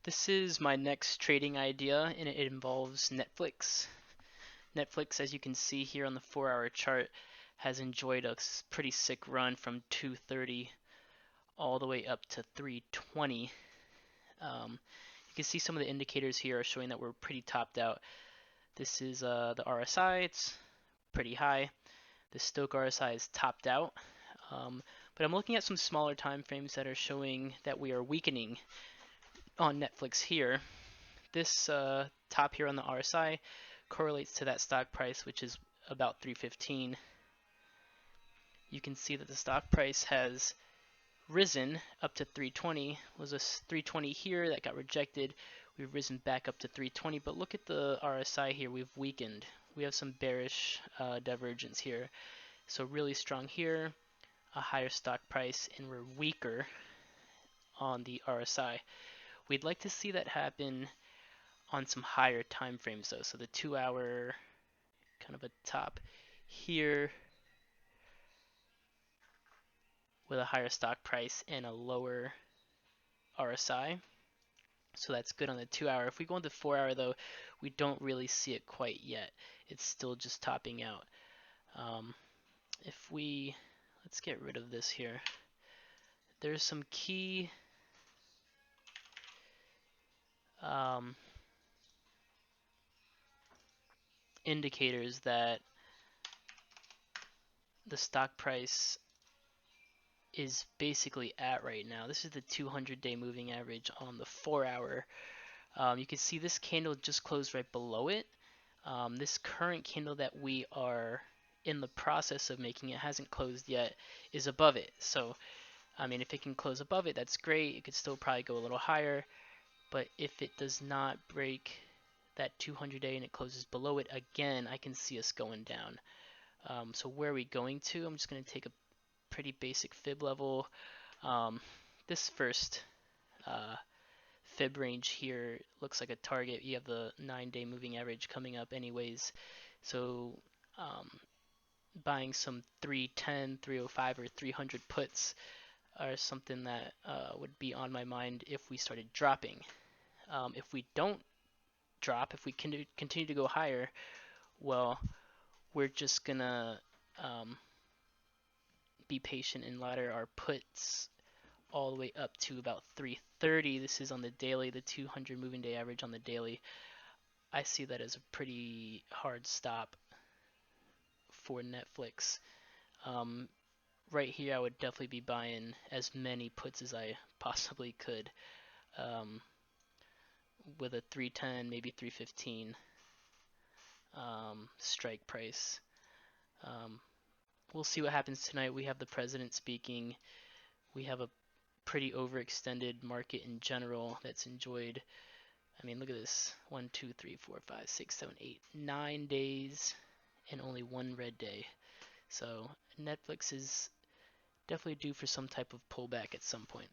This is my next trading idea, and it involves Netflix. Netflix, as you can see here on the 4-hour chart, has enjoyed a pretty sick run from 230 all the way up to 320. You can see some of the indicators here are showing that we're pretty topped out. This is the RSI, it's pretty high. The Stochc RSI is topped out. But I'm looking at some smaller time frames that are showing that we are weakening on Netflix here. This top here on the RSI correlates to that stock price, which is about 315. You can see that the stock price has risen up to 320. Was a 320 here that got rejected. We've risen back up to 320, but look at the RSI here. We've weakened. We have some bearish divergence here. So really strong here, a higher stock price, and we're weaker on the RSI. We'd like to see that happen on some higher time frames though. So the 2-hour, kind of a top here with a higher stock price and a lower RSI. So that's good on the 2-hour. If we go into 4-hour though, we don't really see it quite yet. It's still just topping out. Let's get rid of this here. There's some key indicators that the stock price is basically at right now. This is the 200-day moving average on the 4-hour. You can see this candle just closed right below it. This current candle that we are in the process of making, it hasn't closed yet, is above it. So I mean, if it can close above it, that's great. It could still probably go a little higher, but if it does not break that 200-day and it closes below it again, I can see us going down. So where are we going to? I'm just going to take a pretty basic fib level. This first fib range here looks like a target. You have the 9-day moving average coming up anyways. So buying some 310, 305, or 300 puts are something that would be on my mind if we started dropping. If we don't drop, if we can continue to go higher, well, we're just gonna be patient and ladder our puts all the way up to about 330. This is on the daily, the 200 moving day average on the daily. I see that as a pretty hard stop for Netflix. Right here, I would definitely be buying as many puts as I possibly could, with a 310, maybe 315 strike price. We'll see what happens tonight. We have the president speaking. We have a pretty overextended market in general that's enjoyed. I mean, look at this: 1, 2, 3, 4, 5, 6, 7, 8, 9 days, and only one red day. So Netflix is definitely due for some type of pullback at some point.